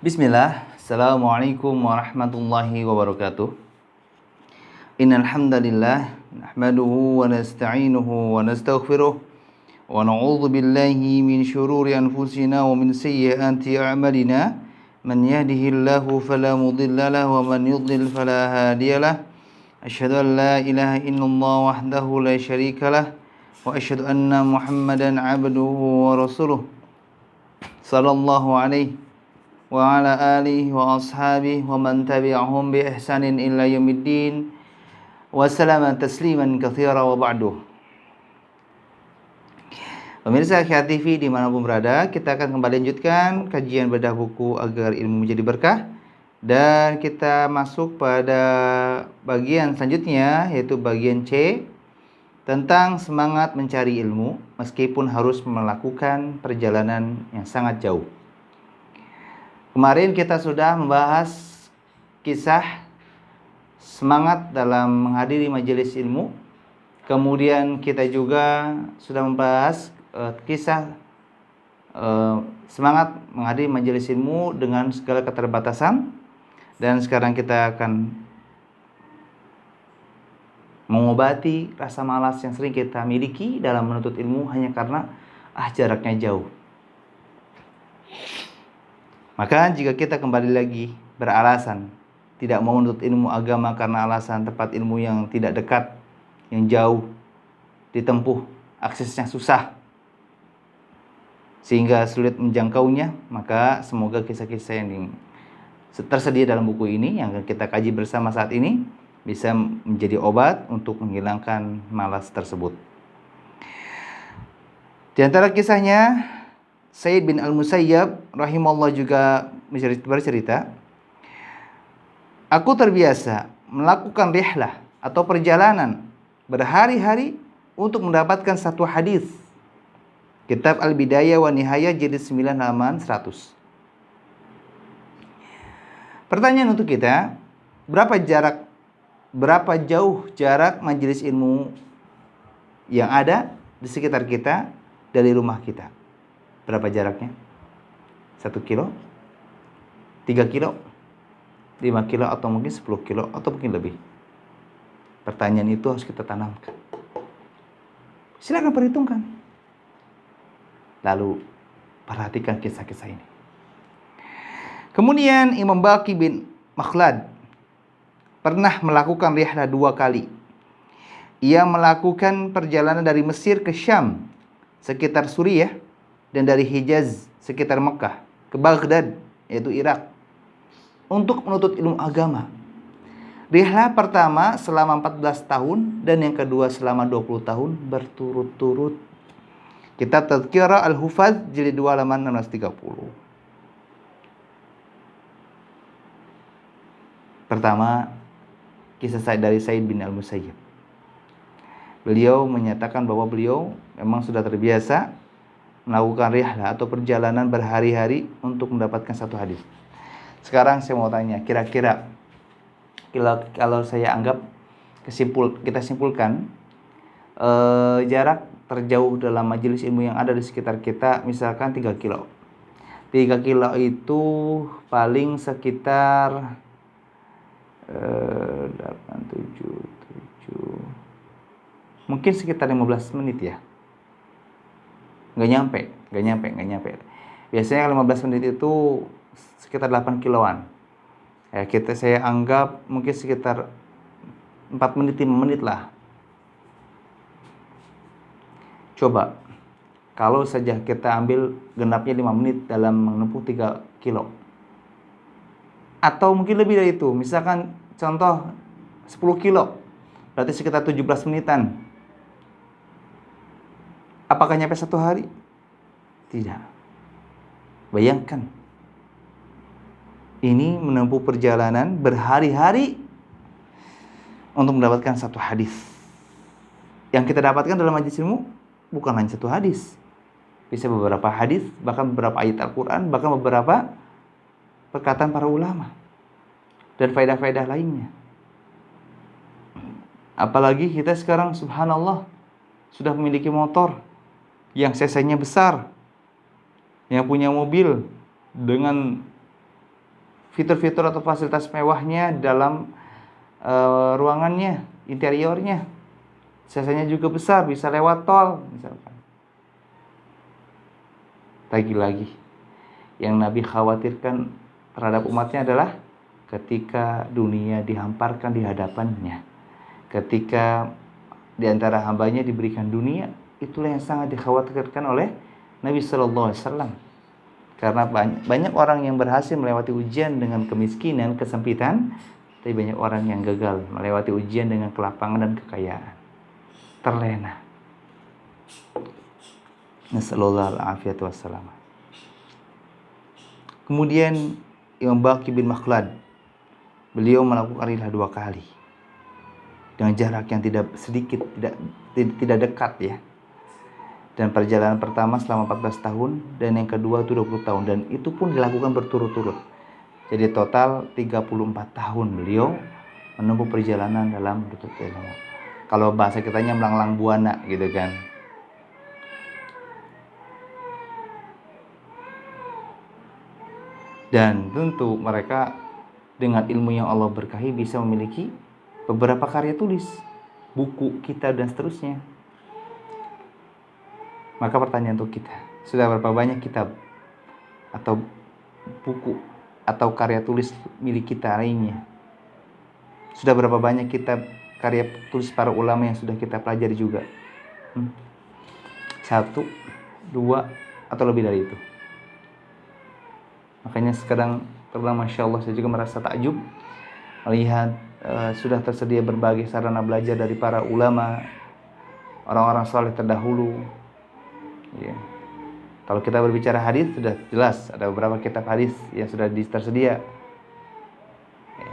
Bismillah, Assalamualaikum warahmatullahi wabarakatuh. Innal hamdalillah nahmaduhu wa nasta'inuhu wa nastaghfiruh wa na'udzu billahi min shururi anfusina wa min sayyiati a'malina. Man yahdihillahu fala mudilla lahu wa man yudlil fala hadiyalah. Asyhadu an la ilaha illallah wahdahu la syarikalah wa asyhadu anna Muhammadan 'abduhu wa rasuluh. Sallallahu alaihi wa ala alihi wa ashabihi wa man tabi'ahum bi ihsanin ila yaumiddin wa salama tasliman katsira wa ba'du. Pemirsa Akyat TV dimanapun berada, kita akan kembali lanjutkan kajian bedah buku agar ilmu menjadi berkah. Dan kita masuk pada bagian selanjutnya, yaitu bagian C, tentang semangat mencari ilmu meskipun harus melakukan perjalanan yang sangat jauh. Kemarin kita sudah membahas kisah semangat dalam menghadiri majelis ilmu. Kemudian kita juga sudah membahas kisah semangat menghadiri majelis ilmu dengan segala keterbatasan. Dan sekarang kita akan mengobati rasa malas yang sering kita miliki dalam menuntut ilmu hanya karena jaraknya jauh. Maka jika kita kembali lagi beralasan tidak mau menuntut ilmu agama karena alasan tempat ilmu yang tidak dekat, yang jauh ditempuh, aksesnya susah, sehingga sulit menjangkaunya, maka semoga kisah-kisah yang tersedia dalam buku ini yang kita kaji bersama saat ini bisa menjadi obat untuk menghilangkan malas tersebut. Di antara kisahnya, Said bin Al-Musayyab rahimahullah juga bercerita, aku terbiasa melakukan rihlah atau perjalanan berhari-hari untuk mendapatkan satu hadis. Kitab Al-Bidayah wa Nihayah jilid 9 halaman 100. Pertanyaan untuk kita, berapa jauh jarak majelis ilmu yang ada di sekitar kita dari rumah kita? Berapa jaraknya? 1 kilo? 3 kilo? 5 kilo? Atau mungkin 10 kilo? Atau mungkin lebih? Pertanyaan itu harus kita tanamkan. Silakan perhitungkan. Lalu perhatikan kisah-kisah ini. Kemudian Imam Baqi bin Makhlad pernah melakukan rihlah 2 kali. Ia melakukan perjalanan dari Mesir ke Syam sekitar Suriah, dan dari Hijaz sekitar Mekah ke Baghdad, yaitu Irak, untuk menuntut ilmu agama. Rihlah pertama selama 14 tahun dan yang kedua selama 20 tahun berturut-turut. Kitab Tadhkirah Al-Hufaz jilid 2 halaman 630. Pertama, kisah dari Said bin Al-Musayyab. Beliau menyatakan bahwa beliau memang sudah terbiasa melakukan rihlah atau perjalanan berhari-hari untuk mendapatkan satu hadis. Sekarang saya mau tanya, kira-kira kalau saya anggap kita simpulkan jarak terjauh dalam majelis ilmu yang ada di sekitar kita misalkan 3 kilo. 3 kilo itu paling sekitar 8, 7 mungkin sekitar 15 menit ya. Nggak nyampe. Biasanya 15 menit itu sekitar 8 kiloan. Ya, saya anggap mungkin sekitar 4 menit, 5 menit lah. Coba, kalau saja kita ambil genapnya 5 menit dalam menempuh 3 kilo. Atau mungkin lebih dari itu, misalkan contoh 10 kilo, berarti sekitar 17 menitan. Apakah nyampe 1 hari? Tidak. Bayangkan. Ini menempuh perjalanan berhari-hari untuk mendapatkan satu hadis. Yang kita dapatkan dalam majelis ilmu bukan hanya satu hadis. Bisa beberapa hadis, bahkan beberapa ayat Al-Quran, bahkan beberapa perkataan para ulama. Dan faedah-faedah lainnya. Apalagi kita sekarang subhanallah sudah memiliki motor yang cc-nya besar, yang punya mobil dengan fitur-fitur atau fasilitas mewahnya dalam ruangannya, interiornya. Sisanya juga besar, bisa lewat tol misalkan. Lagi-lagi yang Nabi khawatirkan terhadap umatnya adalah ketika dunia dihamparkan di hadapannya, ketika di antara hambanya diberikan dunia, itulah yang sangat dikhawatirkan oleh Nabi Shallallahu Alaihi Wasallam. Karena banyak orang yang berhasil melewati ujian dengan kemiskinan, kesempitan, tapi banyak orang yang gagal melewati ujian dengan kelapangan dan kekayaan. Terlena. Nasallallahu alaihi wasallam. Kemudian Imam Baqi bin Makhlad, beliau melakukan rilah 2 kali dengan jarak yang tidak sedikit, tidak dekat ya. Dan perjalanan pertama selama 14 tahun dan yang kedua itu 20 tahun, dan itu pun dilakukan berturut-turut. Jadi total 34 tahun beliau menempuh perjalanan dalam menuntut ilmu. Kalau bahasa kitanya melanglang buana gitu kan. Dan tentu mereka dengan ilmu yang Allah berkahi bisa memiliki beberapa karya tulis, buku, kitab dan seterusnya. Maka pertanyaan untuk kita, sudah berapa banyak kitab atau buku atau karya tulis milik kita lainnya? Sudah berapa banyak kitab karya tulis para ulama yang sudah kita pelajari juga? 1, 2, atau lebih dari itu? Makanya sekarang Masya Allah, saya juga merasa takjub melihat sudah tersedia berbagai sarana belajar dari para ulama, orang-orang saleh terdahulu. Ya. Kalau kita berbicara hadis, sudah jelas ada beberapa kitab hadis yang sudah tersedia. Ya.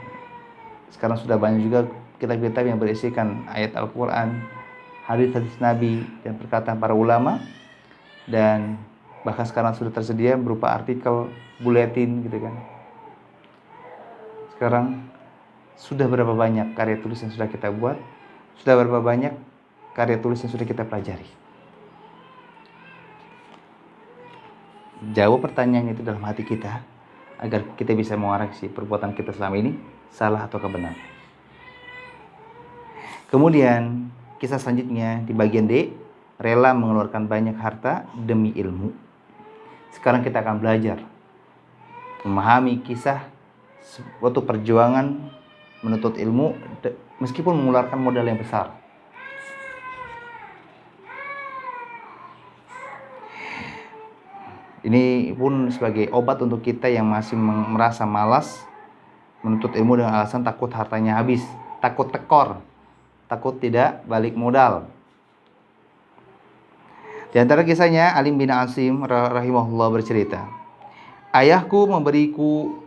Sekarang sudah banyak juga kitab-kitab yang berisikan ayat Al-Quran, hadis-hadis Nabi dan perkataan para ulama, dan bahkan sekarang sudah tersedia berupa artikel, buletin gitu kan. Sekarang sudah berapa banyak karya tulis yang sudah kita buat? Sudah berapa banyak karya tulis yang sudah kita pelajari? Jawab pertanyaan itu dalam hati kita agar kita bisa mengoreksi perbuatan kita selama ini salah atau benar. Kemudian kisah selanjutnya di bagian D, rela mengeluarkan banyak harta demi ilmu. Sekarang kita akan belajar memahami kisah suatu perjuangan menuntut ilmu meskipun mengeluarkan modal yang besar. Ini pun sebagai obat untuk kita yang masih merasa malas menuntut ilmu dengan alasan takut hartanya habis, takut tekor, takut tidak balik modal. Di antara kisahnya, Alim bin Asim rahimahullah bercerita, ayahku memberiku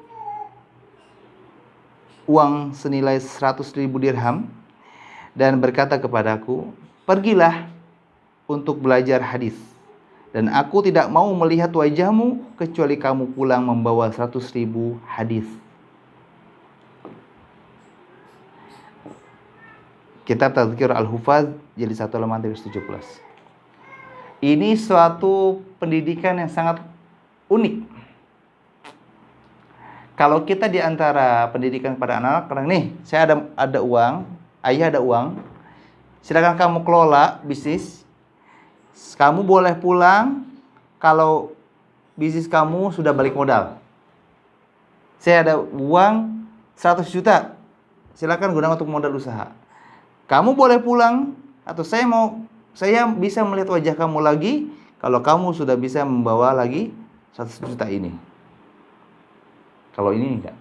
uang senilai 100.000 dirham dan berkata kepadaku, pergilah untuk belajar hadis, dan aku tidak mau melihat wajahmu kecuali kamu pulang membawa 100.000 hadis. Kitab Tazkir Al-Hufaz jilid 1 halaman 17. Ini suatu pendidikan yang sangat unik. Kalau kita di antara pendidikan kepada anak-anak, kadang nih, saya ada uang, ayah ada uang, silakan kamu kelola bisnis. Kamu boleh pulang kalau bisnis kamu sudah balik modal. Saya ada uang 100 juta, silakan gunakan untuk modal usaha. Kamu boleh pulang, atau saya bisa melihat wajah kamu lagi kalau kamu sudah bisa membawa lagi 100 juta ini. Kalau ini enggak.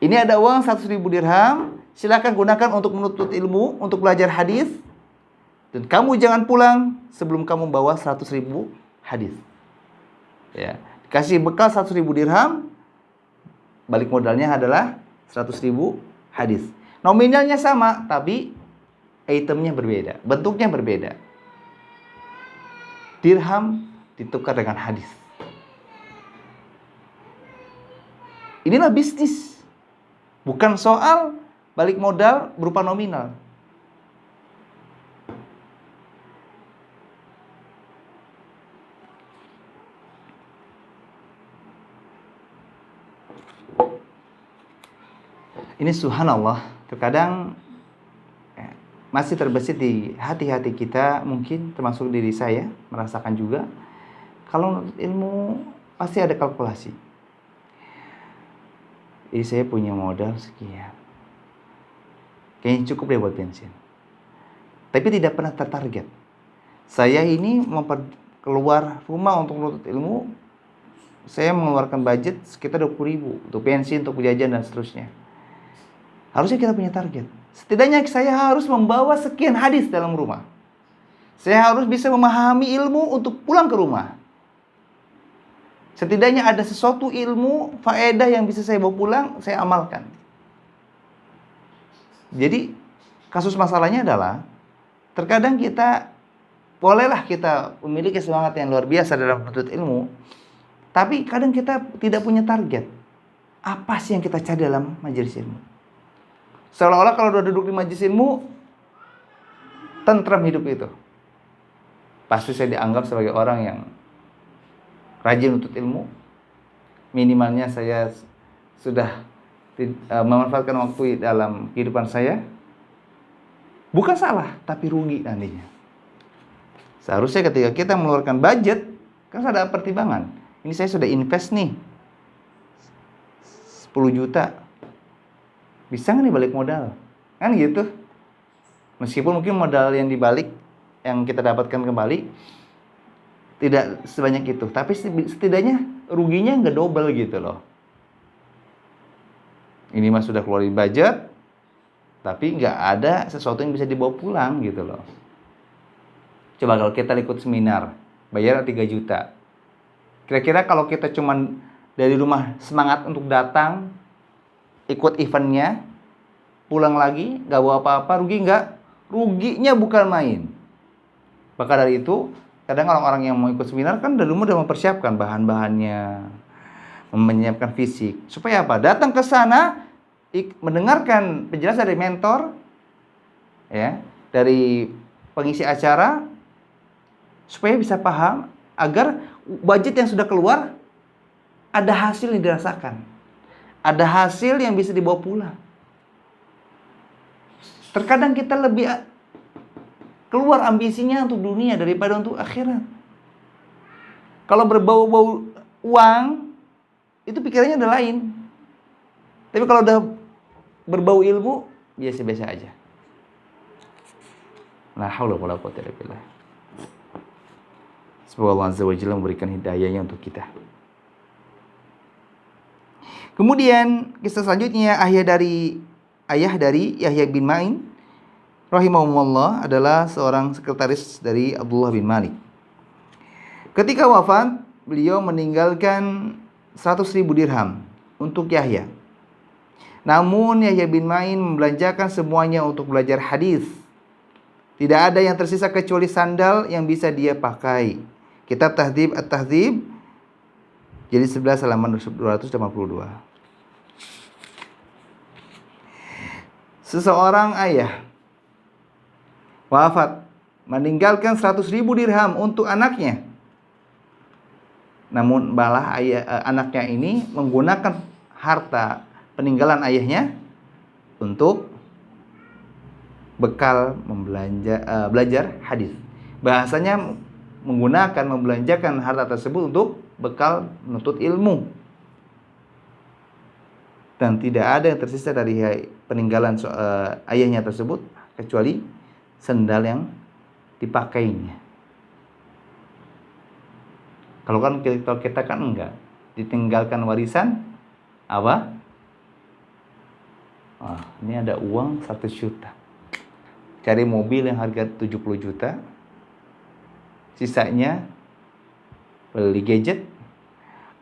Ini ada uang 100.000 dirham, silakan gunakan untuk menuntut ilmu, untuk belajar hadis. Dan kamu jangan pulang sebelum kamu bawa 100.000 hadis. Ya, kasih bekal 100.000 dirham, balik modalnya adalah 100.000 hadis. Nominalnya sama, tapi itemnya berbeda, bentuknya berbeda. Dirham ditukar dengan hadis. Inilah bisnis. Bukan soal balik modal berupa nominal. Ini subhanallah, terkadang masih terbesit di hati-hati kita, mungkin termasuk diri saya, merasakan juga. Kalau menuntut ilmu pasti ada kalkulasi. Jadi saya punya modal sekian, kayaknya cukup deh buat bensin. Tapi tidak pernah tertarget. Saya ini keluar rumah untuk menuntut ilmu, saya mengeluarkan budget sekitar 20.000 untuk bensin, untuk jajan dan seterusnya. Harusnya kita punya target. Setidaknya saya harus membawa sekian hadis dalam rumah. Saya harus bisa memahami ilmu untuk pulang ke rumah. Setidaknya ada sesuatu ilmu, faedah yang bisa saya bawa pulang, saya amalkan. Jadi, kasus masalahnya adalah, terkadang kita, bolehlah kita memiliki semangat yang luar biasa dalam menuntut ilmu, tapi kadang kita tidak punya target. Apa sih yang kita cari dalam majelis ilmu? Seolah-olah kalau udah duduk di majelis ilmu, tentram hidup itu. Pasti saya dianggap sebagai orang yang rajin menuntut ilmu. Minimalnya saya sudah memanfaatkan waktu dalam kehidupan saya. Bukan salah, tapi rugi nantinya. Seharusnya ketika kita mengeluarkan budget, kan ada pertimbangan. Ini saya sudah invest nih 10 juta. Bisa nggak nih balik modal? Kan gitu. Meskipun mungkin modal yang dibalik, yang kita dapatkan kembali tidak sebanyak itu, tapi setidaknya ruginya nggak double gitu loh. Ini mah sudah keluarin budget, tapi nggak ada sesuatu yang bisa dibawa pulang gitu loh. Coba kalau kita ikut seminar, bayar 3 juta. Kira-kira kalau kita cuman dari rumah semangat untuk datang, ikut eventnya, pulang lagi, gak bawa apa-apa, rugi nggak? Ruginya bukan main. Maka dari itu, kadang orang-orang yang mau ikut seminar kan dari rumah udah mempersiapkan bahan-bahannya, menyiapkan fisik. Supaya apa? Datang ke sana, mendengarkan penjelasan dari mentor, ya, dari pengisi acara, supaya bisa paham, agar budget yang sudah keluar, ada hasil yang dirasakan. Ada hasil yang bisa dibawa pulang. Terkadang kita lebih keluar ambisinya untuk dunia daripada untuk akhirat. Kalau berbau-bau uang, itu pikirannya udah lain. Tapi kalau udah berbau ilmu, biasa-biasa aja. La haula wala quwwata illa billah. Semoga Allah Azza wa Jalla memberikan hidayahnya untuk kita. Kemudian kisah selanjutnya, ayah dari Yahya bin Ma'in rahimahumullah adalah seorang sekretaris dari Abdullah bin Malik. Ketika wafat, beliau meninggalkan 100.000 dirham untuk Yahya. Namun Yahya bin Ma'in membelanjakan semuanya untuk belajar hadis. Tidak ada yang tersisa kecuali sandal yang bisa dia pakai. Kitab Tahdhib At-Tahdhib jilid 11 halaman 282. Seseorang ayah wafat, meninggalkan 100.000 dirham untuk anaknya. Namun malah anaknya ini menggunakan harta peninggalan ayahnya untuk bekal belajar hadis. Bahasanya membelanjakan harta tersebut untuk bekal menuntut ilmu. Dan tidak ada yang tersisa dari peninggalan ayahnya tersebut kecuali sendal yang dipakainya. Kalau kita kan enggak, ditinggalkan warisan apa? Ini ada uang 100 juta. Cari mobil yang harga 70 juta. Sisanya beli gadget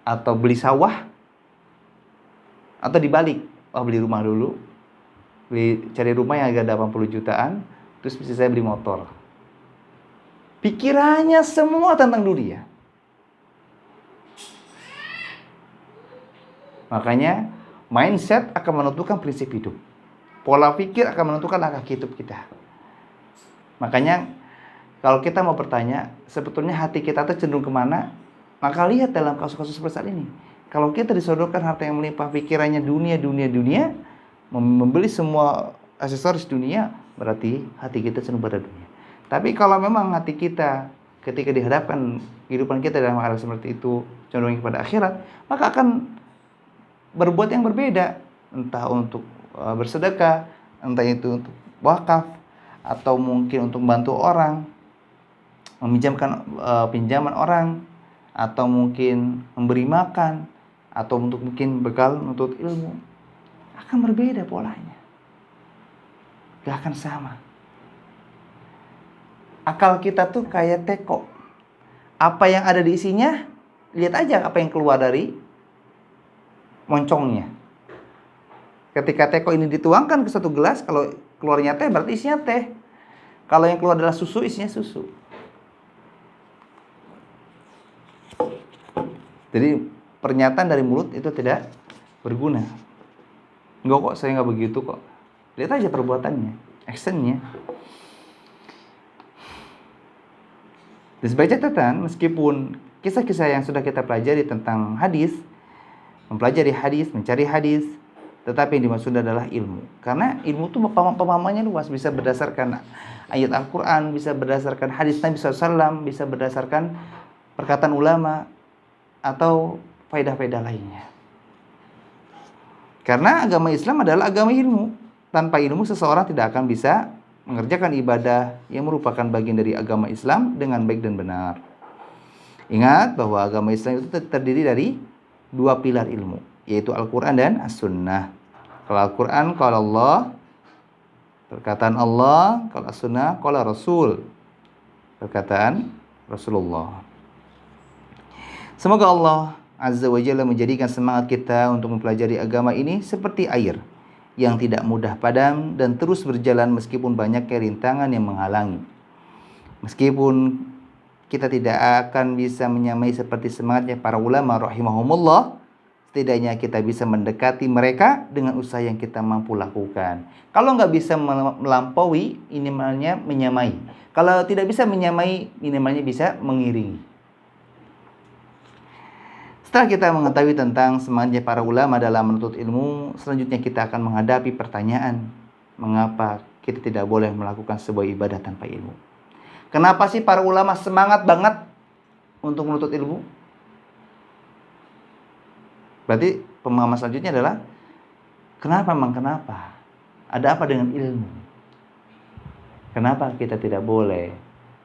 atau beli sawah, atau dibalik, beli rumah dulu, cari rumah yang harga 80 jutaan, terus bisa saya beli motor. Pikirannya semua tentang dunia. Makanya mindset akan menentukan prinsip hidup. Pola pikir akan menentukan langkah hidup kita. Makanya kalau kita mau bertanya, sebetulnya hati kita tuh cenderung kemana? Maka lihat dalam kasus-kasus seperti saat ini. Kalau kita disodorkan harta yang melimpah, pikirannya dunia, membeli semua aksesoris dunia, berarti hati kita cenderung pada dunia. Tapi kalau memang hati kita ketika dihadapkan kehidupan kita dalam hal seperti itu cenderung kepada akhirat, maka akan berbuat yang berbeda, entah untuk bersedekah, entah itu untuk wakaf, atau mungkin untuk membantu orang, meminjamkan pinjaman orang, atau mungkin memberi makan, atau untuk mungkin bekal untuk ilmu. Akan berbeda polanya, gak akan sama. Akal kita tuh kayak teko, apa yang ada di isinya, lihat aja apa yang keluar dari moncongnya. Ketika teko ini dituangkan ke satu gelas, kalau keluarnya teh berarti isinya teh. Kalau yang keluar adalah susu, isinya susu. Jadi pernyataan dari mulut itu tidak berguna. Enggak kok, saya nggak begitu kok. Lihat aja perbuatannya, actionnya. Dan sebagai catatan, meskipun kisah-kisah yang sudah kita pelajari tentang hadis, mempelajari hadis, mencari hadis, tetapi yang dimaksud adalah ilmu. Karena ilmu itu pemahamannya luas, bisa berdasarkan ayat Al-Quran, bisa berdasarkan hadis Nabi SAW, bisa berdasarkan perkataan ulama, atau faedah-faedah lainnya. Karena agama Islam adalah agama ilmu. Tanpa ilmu seseorang tidak akan bisa mengerjakan ibadah yang merupakan bagian dari agama Islam dengan baik dan benar. Ingat bahwa agama Islam itu terdiri dari dua pilar ilmu, yaitu Al-Quran dan As-Sunnah. Kalau Al-Quran, kalau Allah, perkataan Allah. Kalau As-Sunnah, kalau Rasul, perkataan Rasulullah. Semoga Allah Azza wa Jalla menjadikan semangat kita untuk mempelajari agama ini seperti air yang tidak mudah padam dan terus berjalan meskipun banyak rintangan yang menghalangi. Meskipun kita tidak akan bisa menyamai seperti semangatnya para ulama rahimahumullah, setidaknya kita bisa mendekati mereka dengan usaha yang kita mampu lakukan. Kalau nggak bisa melampaui, minimalnya menyamai. Kalau tidak bisa menyamai, minimalnya bisa mengiringi. Setelah kita mengetahui tentang semangatnya para ulama dalam menuntut ilmu, selanjutnya kita akan menghadapi pertanyaan, mengapa kita tidak boleh melakukan sebuah ibadah tanpa ilmu? Kenapa sih para ulama semangat banget untuk menuntut ilmu? Berarti pemahaman selanjutnya adalah, kenapa? Ada apa dengan ilmu? Kenapa kita tidak boleh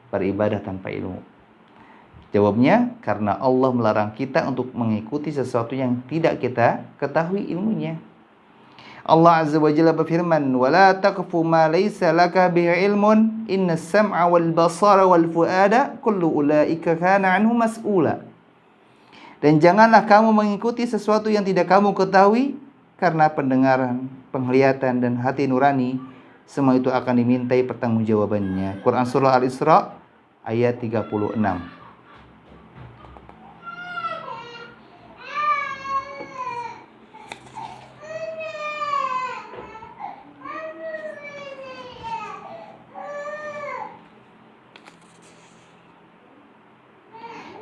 beribadah tanpa ilmu? Jawabnya, karena Allah melarang kita untuk mengikuti sesuatu yang tidak kita ketahui ilmunya. Allah Azza wa Jalla berfirman, "Wala taqfu ma laysa laka bihi ilmun, innas sam'a wal basara wal fuada kullu ulaika kana anhu mas'ula." Dan janganlah kamu mengikuti sesuatu yang tidak kamu ketahui, karena pendengaran, penglihatan dan hati nurani semua itu akan dimintai pertanggungjawabannya. Quran surah Al-Isra ayat 36.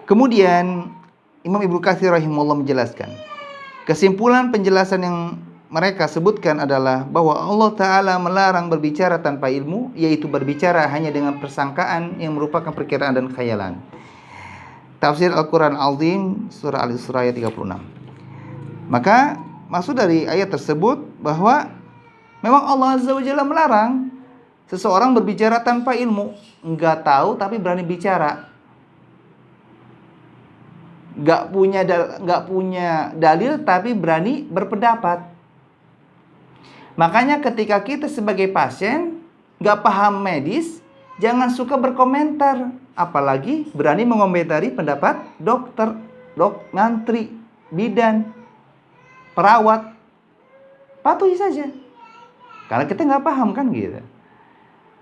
Kemudian Imam Ibnu Katsir rahimahullah menjelaskan, kesimpulan penjelasan yang mereka sebutkan adalah bahwa Allah Ta'ala melarang berbicara tanpa ilmu, yaitu berbicara hanya dengan persangkaan yang merupakan perkiraan dan khayalan. Tafsir Al-Quran Al-Azim surah Al-Isra ayat 36. Maka maksud dari ayat tersebut bahwa memang Allah Azza wa Jalla melarang seseorang berbicara tanpa ilmu, enggak tahu tapi berani bicara. Gak punya dalil tapi berani berpendapat. Makanya ketika kita sebagai pasien gak paham medis, jangan suka berkomentar, apalagi berani mengomentari pendapat dokter, ngantri, bidan, perawat. Patuhi saja, karena kita gak paham kan gitu.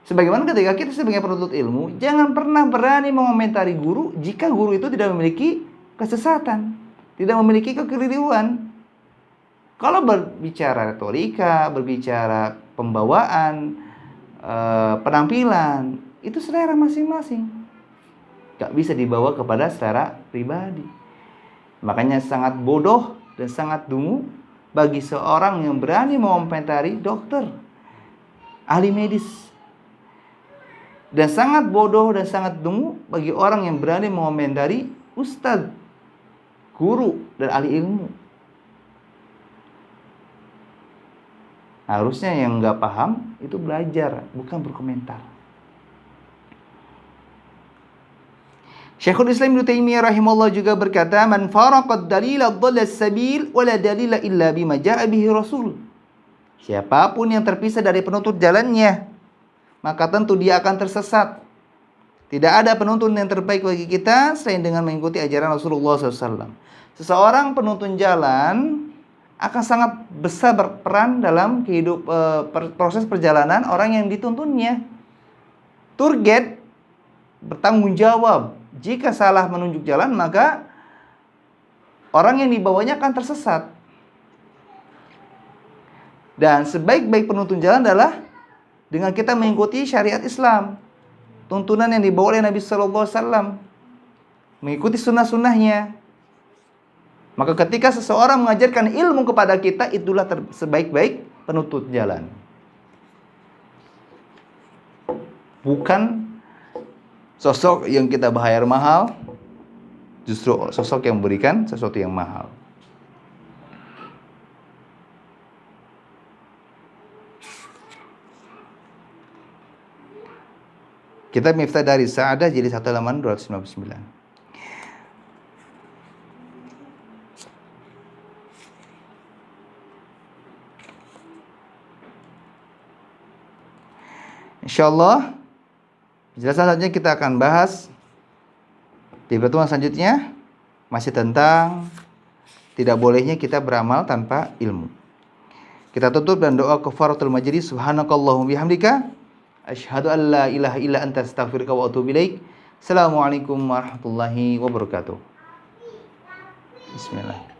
Sebagaimana ketika kita sebagai penuntut ilmu, jangan pernah berani mengomentari guru jika guru itu tidak memiliki kesesatan, tidak memiliki kekeliruan. Kalau berbicara retorika, berbicara pembawaan, penampilan, itu selera masing-masing, gak bisa dibawa kepada selera pribadi. Makanya sangat bodoh dan sangat dungu bagi seorang yang berani mengomentari dokter, ahli medis. Dan sangat bodoh dan sangat dungu bagi orang yang berani mengomentari ustadz, guru, dan ahli ilmu. Harusnya yang nggak paham itu belajar, bukan berkomentar. Syekhul Islam Ibnu Taimiyah rahimahullah juga berkata, "Man faraqad dalila dhalla as-sabil wa la dalila illa bima jaa'a bihi Rasul." Siapapun yang terpisah dari penuntut jalannya, maka tentu dia akan tersesat. Tidak ada penuntun yang terbaik bagi kita selain dengan mengikuti ajaran Rasulullah SAW. Seseorang penuntun jalan akan sangat besar berperan dalam proses perjalanan orang yang dituntunnya. Tour guide bertanggung jawab. Jika salah menunjuk jalan, maka orang yang dibawanya akan tersesat. Dan sebaik-baik penuntun jalan adalah dengan kita mengikuti syariat Islam, tuntunan yang dibawa oleh Nabi SAW, mengikuti sunnah-sunnahnya. Maka ketika seseorang mengajarkan ilmu kepada kita, itulah sebaik-baik penuntut jalan. Bukan sosok yang kita bayar mahal, justru sosok yang memberikan sesuatu yang mahal. Kitab Miftah dari Sa'adah jadi 1 halaman 259. InsyaAllah penjelasan selanjutnya kita akan bahas di pertemuan selanjutnya, masih tentang tidak bolehnya kita beramal tanpa ilmu. Kita tutup dan doa kafaratul majlis. Subhanakallahumma bihamdika asyhadu an la ilaha illa anta astaghfiruka wa atubu ilaik. Assalamualaikum warahmatullahi wabarakatuh. Bismillah.